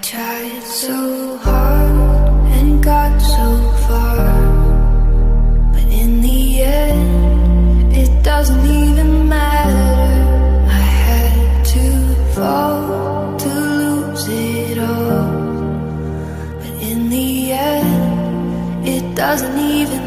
tried so hard and got so far, but in the end, it doesn't even matter. I had to fall to lose it all, but in the end, it doesn't even